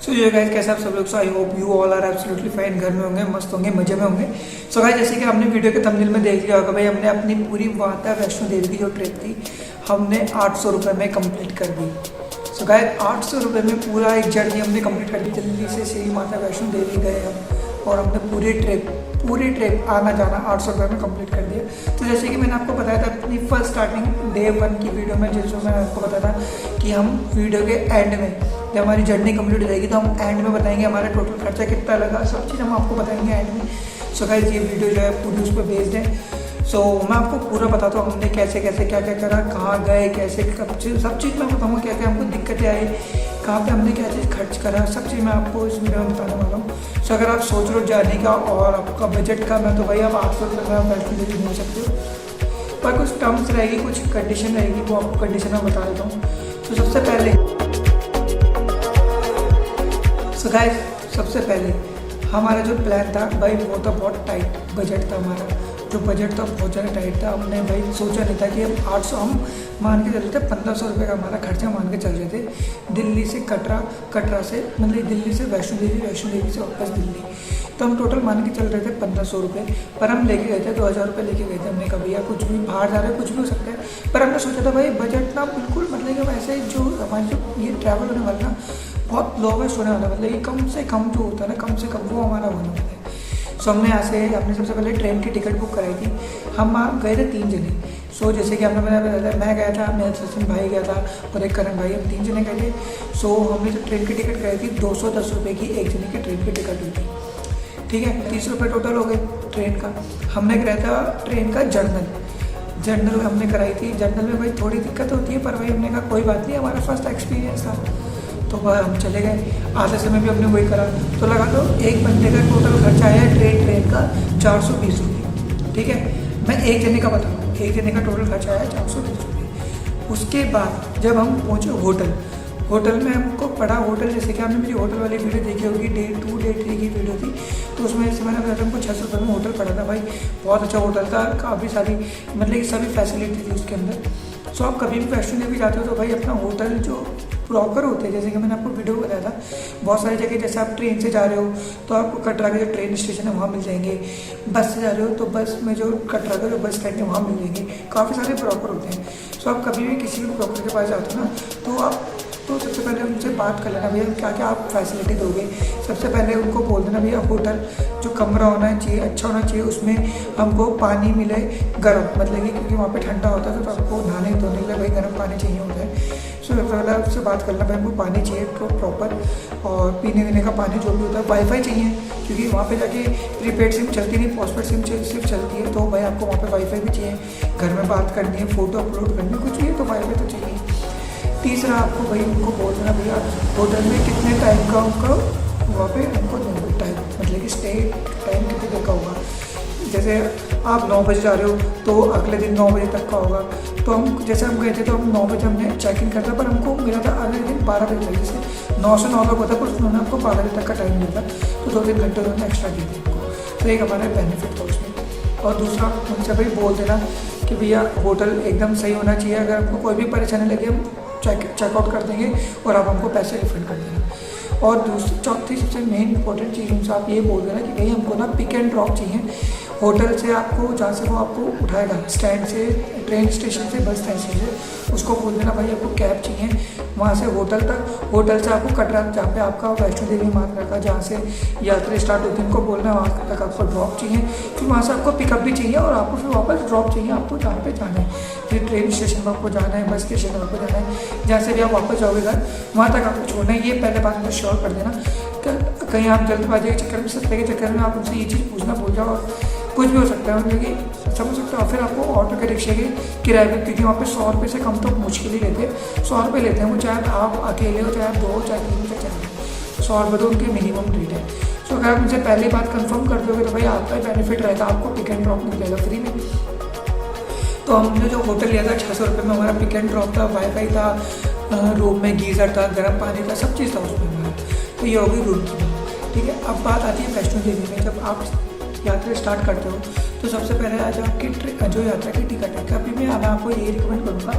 सो ये गाइस कैसे आप सब लोग। So I hope you all are absolutely fine. घर में होंगे, मस्त होंगे, मजे में होंगे। सो गाइस जैसे कि आपने वीडियो के थंबनेल में देख लिया होगा भाई, हमने अपनी पूरी माता वैष्णो देवी की जो ट्रिप थी हमने 800 रुपये में कंप्लीट कर दी। सो गाइस 800 रुपये में पूरा एक जर्नी हमने कंप्लीट कर दी। दिल्ली से श्री माता वैष्णो देवी गए हम और हमने पूरी ट्रिप आना जाना 800 रुपये में कंप्लीट कर दिया। तो जैसे कि मैंने आपको बताया था अपनी फर्स्ट स्टार्टिंग डे 1 की वीडियो में, जिसमें मैंने आपको बताया था कि हम वीडियो के एंड में जब हमारी जर्नी कंप्लीट हो जाएगी तो हम एंड में बताएंगे हमारा टोटल खर्चा कितना लगा, सब चीज़ हम आपको बताएंगे एंड में। सो गाइस ये वीडियो जो है पूरी उस पर बेस्ड है। सो मैं आपको पूरा बताता हूँ हमने कैसे कैसे क्या क्या करा, कहाँ गए, कैसे सब चीज़ मैं बताऊँगा, क्या क्या हमको दिक्कतें आई, कहाँ पे हमने क्या चीज़ खर्च करा, सब चीज़ मैं आपको इस वीडियो में बताने वाला हूँ। सो अगर आप सोच रहे हो जाने का और आपका बजट कम है तो भाई आप 800 रुपये में वैष्णो देवी घूम सकते हो। पर कुछ टर्म्स रहेगी, कुछ कंडीशन रहेगी, वो आपको कंडीशन मैं बता देता हूँ। तो सबसे पहले हमारा जो प्लान था भाई वो था बहुत टाइट बजट था हमारा। जो बजट था बहुत ज़्यादा टाइट था। हमने भाई सोचा नहीं था कि हम 800 हम मान के चल रहे थे, 1500 रुपये का हमारा खर्चा मान के चल रहे थे। दिल्ली से कटरा से मतलब दिल्ली से वैष्णो देवी से वापस दिल्ली। तो हम टोटल मान के चल रहे थे 1500 रुपये, पर हम लेके गए थे 2000 रुपये लेके गए थे। हमने कहा भैया कुछ भी बाहर जा रहे हैं, कुछ भी हो सकता है, पर हमने सोचा था भाई बजट ना बिल्कुल मतलब कि वैसे जो हमारी जो ये ट्रैवल होने वाला ना बहुत लोवेस्ट होने वाला, मतलब ये कम से कम जो होता है ना, कम से कम वो हमारा होने वाला है। सो हमने सबसे पहले ट्रेन की टिकट बुक कराई थी। हम गए थे 3 जने। सो जैसे कि आपने बताया मैं गया था, मेरा सचिन भाई गया था और एक करण भाई, हम 3 जने गए थे। सो हमने जो ट्रेन की टिकट कराई थी 210 रुपये की एक जने की ट्रेन की टिकट हुई थी, ठीक है। 30 रुपये टोटल हो गए ट्रेन का। हमने कराया था ट्रेन का जर्नल हमने कराई थी। जर्नल में भाई थोड़ी दिक्कत होती है, पर भाई हमने कहा कोई बात नहीं, हमारा फर्स्ट एक्सपीरियंस था तो वह हम चले गए। आधे समय भी हमने वही करा। तो लगा लो एक बंदे का टोटल खर्चा आया ट्रेन का 420 रुपये, ठीक है। मैं एक जने का बताऊँ, एक जने का टोटल खर्चा आया 420 रुपये। उसके बाद जब हम पहुँचे होटल में हमको पड़ा होटल, जैसे कि आपने मेरी होटल वाली वीडियो देखी होगी, डे 2 डे 3 की वीडियो थी, तो उसमें जैसे मैंने बताया हमको 600 रुपये में होटल पड़ा था। भाई बहुत अच्छा होटल था, काफ़ी सारी मतलब कि सभी फैसिलिटी थी उसके अंदर। सो आप कभी भी वैष्णो देवी जाते हो तो भाई अपना होटल जो प्रॉपर होते हैं, जैसे कि मैंने आपको वीडियो बताया था, बहुत सारी जगह जैसे आप ट्रेन से जा रहे हो तो आपको कटरा के जो ट्रेन स्टेशन है वहाँ मिल जाएंगे। बस से जा रहे हो तो बस में जो कटरा का जो बस स्टैंड है वहाँ मिल जाएंगे, काफ़ी सारे प्रॉपर होते हैं। सो आप कभी भी किसी भी प्रॉपर के पास जाते हो ना तो सबसे पहले उनसे बात कर लेना भैया क्या क्या आप फैसिलिटी दोगे। सबसे पहले उनको बोल देना भैया होटल जो कमरा होना चाहिए अच्छा होना चाहिए, उसमें हमको पानी मिले गर्म, मतलब कि क्योंकि वहाँ पे ठंडा होता है तो आपको नहाने धोने के लिए भाई गर्म पानी चाहिए होता है। सो सबसे पहले आपसे बात करना भाई हमको पानी चाहिए तो प्रॉपर, और पीने का पानी जो भी होता है। वाईफाई चाहिए क्योंकि वहाँ पे जाके प्रीपेड सिम चलती नहीं, पोस्टपेड सिम सिर्फ चलती है, तो भाई आपको वहाँ पे वाईफाई भी चाहिए। घर में बात करनी है, फ़ोटो अपलोड करनी है, कुछ भी है तो वाईफाई तो चाहिए। तीसरा आपको भाई उनको बोल देना भैया होटल में कितने टाइम का उनको वहाँ पे उनको टाइम मतलब कि स्टे टाइम कितने देर का होगा। जैसे आप 9 बजे जा रहे हो तो अगले दिन 9 बजे तक का होगा। तो हम जैसे हम गए थे तो हम 9 बजे हमने चेक इन करता, पर हमको मिला था अगले दिन 12 बजे तक। जैसे 9 से 9 तक होता पर उन्होंने आपको 12 बजे तक का टाइम मिलता, तो 2-3 घंटे उन्होंने एक्स्ट्रा दिए थे हमको। तो एक हमारा बेनिफिट था उसमें। और दूसरा उनसे भाई बोल देना कि भैया होटल एकदम सही होना चाहिए, अगर आपको कोई भी परेशानी लगे हम चेकआउट कर देंगे और आप हमको पैसे रिफंड कर देना। और चौथी सबसे मेन इंपॉर्टेंट चीज़ उनसे आप ये बोल देना कि भाई हमको ना पिक एंड ड्रॉप चाहिए होटल से, आपको जहाँ से वो आपको उठाएगा स्टैंड से, ट्रेन स्टेशन से, बस स्टेशन से, उसको बोल देना भाई आपको कैब चाहिए वहाँ से होटल तक, होटल से आपको कटरा जहाँ पे आपका वैष्णो देवी माता का जहाँ से यात्रा स्टार्ट होती है उनको बोलना वहाँ तक आपको ड्रॉप चाहिए। फिर वहाँ से आपको पिकअप भी चाहिए और आपको फिर वापस ड्रॉप चाहिए आपको जहाँ पे जाना है। फिर ट्रेन स्टेशन पर आपको जाना है, बस स्टेशन पर आपको जाना है, जहाँ से भी आप वापस जाओगे घर वहाँ तक आपको छोड़ना है। ये पहले बात मुझे श्योर कर देना, कहीं आप जल्दबाजी के चक्कर में, सस्ते के चक्कर में आप उनसे ये चीज़ पूछना भूल जाओ, कुछ भी हो सकता है, मतलब कि समझ सकते हो। फिर आपको ऑटो के रिक्शे के किराए पर, क्योंकि वहाँ पे 100 रुपये से कम तो मुश्किल ही लेते हैं, 100 रुपये लेते हैं वो, चाहे आप अकेले हो, चाहे आप 2 चाहे 3 चाहे 4, 100 रुपये तो उनके मिनिमम रेट है। सो अगर आप उनसे पहली बात कंफर्म कर दोगे तो भाई आपका बेनिफिट रहेगा, आपको पिक एंड ड्रॉप मिल जाएगा फ्री में। तो हमने जो होटल लिया था 600 रुपये में, हमारा पिक एंड ड्रॉप था, वाईफाई था, रूम में गीज़र था, गर्म पानी था, सब चीज़ था उसमें हमारा। तो ये होगी रूम की, ठीक है। अब बात आती है वैष्णो देवी में। जब आप यात्रा स्टार्ट करते हो तो सबसे पहले आज आपकी जो यात्रा की टिकट है, कभी भी मैं आपको यही रिकमेंड करूँगा,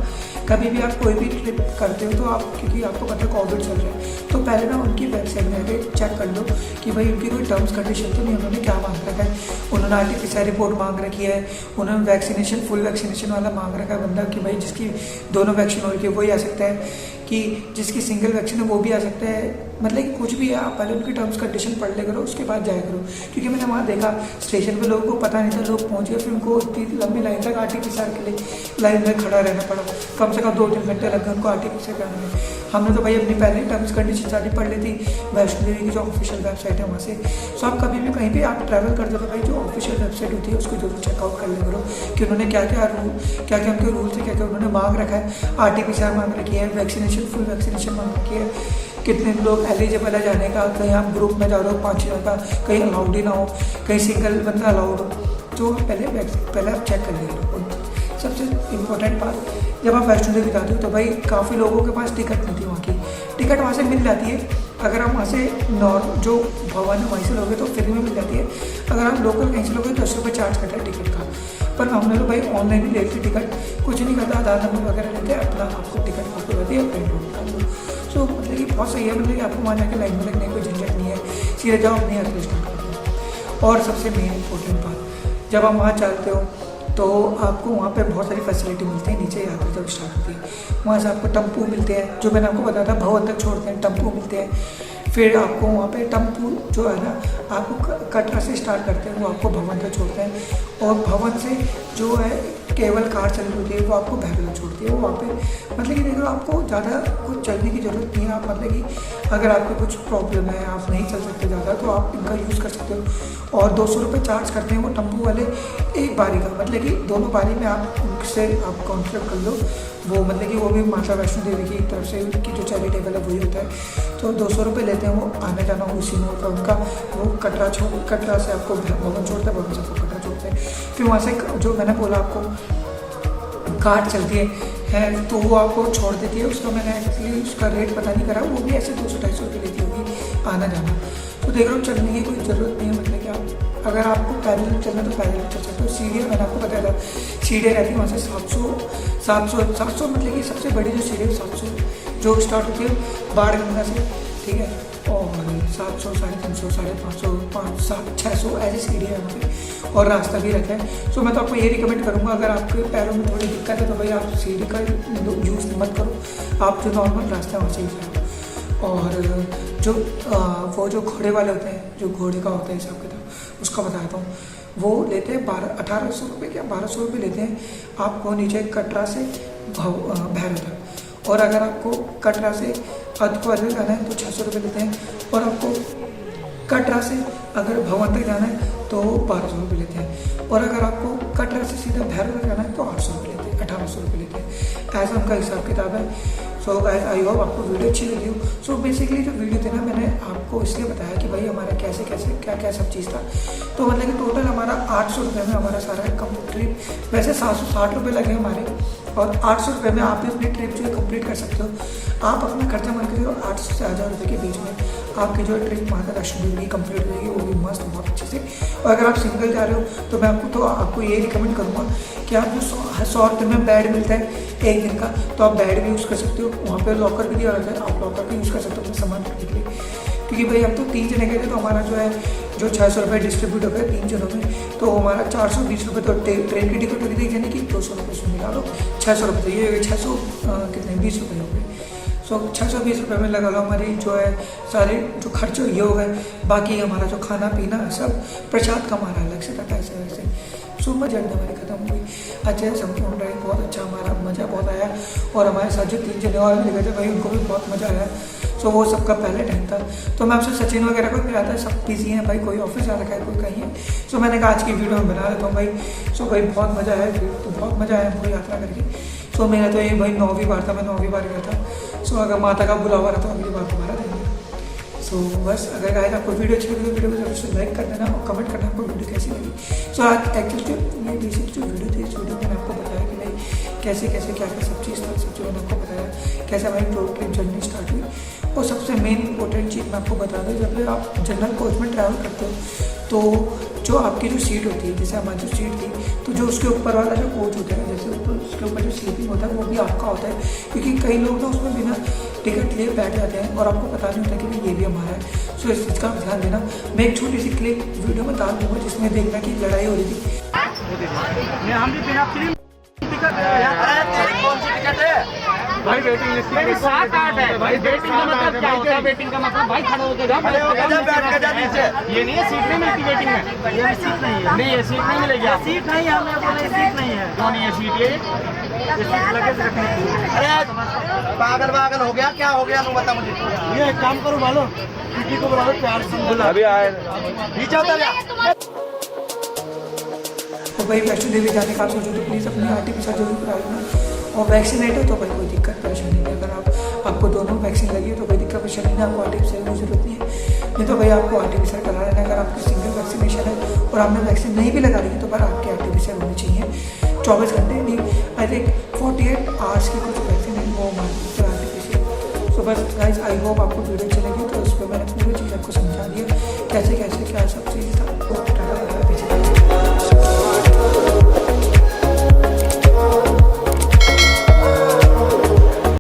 कभी भी आप कोई भी ट्रिप करते हो तो आप, क्योंकि आपको पता है कोविड चल रहा है, तो पहले ना उनकी वेबसाइट में आके चेक कर लो कि भाई उनकी कोई टर्म्स कंडीशन तो नहीं, उन्होंने क्या मांग रखा है। उन्होंने आरटीपीसीआर रिपोर्ट मांग रखी है, उन्होंने वैक्सीनेशन फुल वैक्सीनेशन वाला मांग रखा है बंदा कि भाई जिसकी दोनों वैक्सीन हो रही है वही आ सकता है, कि जिसकी सिंगल वैक्सीन है वो भी आ सकता है। मतलब कि कुछ भी है, आप पहले उनकी टर्म्स कंडीशन पढ़ ले करो, उसके बाद जाया करो। क्योंकि मैंने वहाँ देखा स्टेशन पे लोगों को पता नहीं था, लोग पहुँच गए, फिर उनको इतनी लंबी लाइन तक आरटीपीसीआर के लिए लाइन में खड़ा रहना पड़ा, कम से कम 2-3 घंटे लग गए उनको आरटीपीसीआर करने में। हमने तो भाई अपनी पहले टर्म्स कंडीशन सारी पढ़ ली थी वैष्णो देवी की जो ऑफिशियल वेबसाइट है वहाँ से। सो आप कभी भी कहीं भी आप ट्रैवल करते हो भाई, जो ऑफिशियल वेबसाइट होती है उसको जरूर चेकआउट कर ले करो कि उन्होंने क्या क्या उनके रूल्स है, क्या क्या उन्होंने मांग रखा है। आरटीपीसीआर मांग रखी है, वैक्सीनेशन फुल वैक्सीनेशन मांग रखी है, कितने लोग एलिजिबल है जाने का, कहीं आप ग्रुप में जा रहे हो 5 जन का, कहीं अलाउड ही ना हो, कहीं सिंगल बंदा अलाउड हो, तो पहले आप चेक कर लीजिए। सबसे इम्पोर्टेंट बात, जब आप वैष्णो देवी जाते हो तो भाई काफ़ी लोगों के पास टिकट नहीं थी, वहाँ की टिकट वहाँ से मिल जाती है। अगर आप वहाँ से जो भवन है वहीं से लोगे तो फ्री में मिल जाती है। अगर आप लोकल कहीं से लोगे तो 10 रुपये चार्ज करता है टिकट का। पर हमने तो भाई ऑनलाइन ही ले ली टिकट, कुछ नहीं करता, आधार नंबर वगैरह लेते हैं, अपना आपको टिकट फोटो रहती है, प्रिंट आउट कर लो। सो मतलब कि बहुत सही है, मतलब कि आपको वहाँ जाकर लाइन में लगने की कोई झंझट नहीं है, सीधे जाओ अपनी यात्रा स्टार्ट कर दो। और सबसे मेन इंपॉर्टेंट बात, जब आप वहाँ चलते हो तो आपको वहाँ पे बहुत सारी फैसिलिटी मिलती है। नीचे यात्रा जब स्टार्ट होती है वहाँ से आपको टम्पू मिलते हैं, जो मैंने आपको बताया था भवन तक छोड़ते हैं, टम्पू मिलते हैं। फिर आपको वहाँ पे टम्पू जो है ना, आपको कटरा से स्टार्ट करते हैं, वो आपको भवन तक छोड़ते हैं, और भवन से जो है केवल कार चल रही होती है वो आपको भैरवा छोड़ती है। वो वहाँ पे मतलब कि देखो आपको ज़्यादा कुछ चलने की ज़रूरत नहीं है। आप मतलब कि अगर आपको कुछ प्रॉब्लम है, आप नहीं चल सकते ज़्यादा, तो आप इनका यूज़ कर सकते हो। और 200 रुपये चार्ज करते हैं वो टम्पू वाले एक बारी का, मतलब कि दोनों बारी में आप उनसे आप कॉन्ट्रैक्ट कर लो। वो मतलब कि वो भी माता वैष्णो देवी की तरफ से उनकी जो चैरिटेबल है वही होता है। तो 200 रुपये लेते हैं वो, आने जाना उसी में होता है उनका। वो कटरा से आपको भवन छोड़ता है, भवन से आपको कटरा छोड़ते हैं। फिर वहाँ से जो मैंने बोला आपको कार चलती है तो वो आपको छोड़ देती है। उसका मैंने एक्चुअली उसका रेट पता नहीं करा, वो भी ऐसे 200-250 रुपये लेती होगी आना जाना। तो देख रहा हूँ चलने की कोई ज़रूरत नहीं है, मतलब कि आप अगर आपको पैदल चलना तो पैदल चल सकते हो। सीढ़ियाँ मैंने आपको बताया था, सीढ़ियाँ रहती है वहाँ से 700 मतलब कि सबसे बड़ी जो सीढ़ी है 700 जो स्टार्ट होती है बाणगंगा से, ठीक है, और 700, 350, 550, 700, 600 ऐसी सीढ़ी है वहाँ पे, और रास्ता भी रहता है। सो मैं तो आपको ये रिकमेंड करूँगा, अगर आपके पैरों में थोड़ी दिक्कत है तो भाई आप सीढ़ी का यूज़ मत करो, आप जो नॉर्मल रास्ता है वहाँ से ही जाओ। और जो वो जो घोड़े वाले होते हैं, जो घोड़े का होता है हिसाब किताब, उसका बताता हूँ। वो लेते हैं 1800 रुपये क्या 1200 रुपये लेते हैं आपको नीचे कटरा से भैरव तक। और अगर आपको कटरा से अधकवाल जाना है तो 600 रुपये लेते हैं, और आपको कटरा से अगर भवन तक जाना है तो 1200 रुपये लेते हैं, और अगर आपको कटरा से सीधा भैरव तक जाना है तो 800 रुपये लेते हैं, 1800 रुपये लेते हैं। ऐसा उनका हिसाब किताब है। सो आई होप आपको वीडियो अच्छी लगी हो। सो बेसिकली जो वीडियो थी ना, मैंने आपको इसलिए बताया कि भाई हमारा कैसे क्या सब चीज़ था। तो मतलब कि टोटल हमारा 800 रुपये में हमारा सारा ट्रिप, वैसे 760 रुपये लगे हमारे, और 800 रुपये में आप भी अपनी ट्रिप जो है कंप्लीट कर सकते हो। आप अपना खर्चा मान के चलो 800 से 1000 रुपये के बीच में आपकी जो ट्रिप माता वैष्णो देवी कंप्लीट हो जाएगी, वो भी मस्त बहुत अच्छे से। और अगर आप सिंगल जा रहे हो तो मैं आपको ये रिकमेंड करूँगा कि आप जो 100 रुपये में बेड मिलता है एक दिन का, तो आप बेड भी यूज़ कर सकते हो। वहाँ पे लॉकर भी दिया रहता है, आप लॉकर भी यूज़ कर सकते हो अपने सामान रखने के लिए। क्योंकि भाई हम तो 3 जने गए थे, तो हमारा जो है जो 600 रुपये डिस्ट्रीब्यूट हो गया 3 जनों में, तो हमारा 420 रुपये तो ट्रेन की टिकट होगी थी, यानी कि 200 रुपये से मिला लो 600 रुपये, तो ये 600 कितने 20 रुपये हो गए। सो 620 रुपये में लगा लो हमारी जो है सारे जो खर्च ये हो गए। बाकी हमारा जो खाना पीना सब प्रसाद का हमारा अलग से था पैसे वैसे। सुबह जर्नी हमारी खत्म हुई, अच्छे से संपूर्ण रही, बहुत अच्छा हमारा मज़ा बहुत आया। और हमारे साथ जो 3 जने और मिले थे भाई, उनको भी बहुत मज़ा आया। सो वो सबका पहले टाइम था। तो मैं आपसे सचिन वगैरह को मिला था, सब बिजी हैं भाई, कोई ऑफिस जा रखा है, कोई कहीं है। सो मैंने कहा आज की वीडियो में बना लेता हूँ भाई। सो भाई बहुत मज़ा आया, तो बहुत मज़ा आया हमको यात्रा करके। सो मेरा तो ये भाई 9वीं बार था, मैं 9वीं बार गया था। सो अगर माता का बुलावा रहा तो अगली बार दोबारा देंगे। सो बस अगर गाइस आपको वीडियो अच्छी लगी तो वीडियो को जरूर से लाइक कर देना और कमेंट करना आपको वीडियो कैसी लगी। सो आज एक्चुअली ये बेसिक जो वीडियो थी, इस वीडियो में मैंने आपको बताया कि भाई कैसे कैसे क्या क्या सब चीज़ मैंने आपको बताया, कैसे हमारी प्रो ट्रिप जर्नी स्टार्ट हुई। और सबसे मेन इंपॉर्टेंट चीज़ मैं आपको बता दूँ, जब भी आप जनरल कोच में ट्रैवल करते हो तो जो आपकी जो सीट होती है, जैसे हमारी जो सीट थी, तो जो उसके ऊपर वाला जो कोच होता है, जैसे उसके ऊपर जो स्लीपिंग होता है वो भी आपका होता है, क्योंकि कई लोग ना उसमें बिना टिकट लिए बैठ जाते हैं और आपको पता नहीं होता कि भाई ये भी हमारा है। सो इस चीज़ का ध्यान देना। मैं एक छोटी सी क्लिप वीडियो में डाल दूँगा जिसमें देखना कि लड़ाई हो रही थी। हम भी बिना फ्री टिकट कौन सी टिकट है भाई? वेटिंग लिस्ट में 7-8 है भाई। वेटिंग का मतलब क्या होता है? वेटिंग का मतलब भाई खड़े होकर जाओ, बैठ के जा नीचे। ये नहीं है, सीट नहीं मिलती वेटिंग में। ये सीट नहीं है, नहीं ये सीट नहीं मिलेगी। सीट नहीं है, हमने बोला सीट नहीं है। क्यों नहीं है सीट? ये सीट लगेज रखने की। अरे पागल हो गया, क्या हो गया तू बता मुझे। ये एक काम करो भालो, किसी को बुला लो, प्यार से बुला। अभी आए नीचे उतर जा। तो भाई वैष्णो देवी जाने का आप सोचो तो प्लीज़ अपनी आर्टिफिशियल जरूर करा लेना। और वैक्सीनेट हो तो भाई कोई दिक्कत परेशानी नहीं है। अगर आपको दोनों वैक्सीन लगी है तो कोई दिक्कत परेशानी नहीं है, आपको आर्टिफिशियल की जरूरत नहीं है। नहीं तो भाई आपको आर्टिफिशियल करा लेना। अगर आपकी सिंगल वैक्सीनेशन है और आपने वैक्सीन नहीं भी लगा ली है तो पर आपकी आर्टिफिशियल होनी चाहिए 24 घंटे नहीं, आई थिंक 48 आवर्स की कुछ वैक्सीन है वो हमारी आर्टिफिशियल। सो बस गाइस, आई होप आपको वीडियो अच्छी लगी। तो उस पर मैंने पूरी चीज़ आपको समझा दी है, कैसे कैसे क्या सब चीज़ था।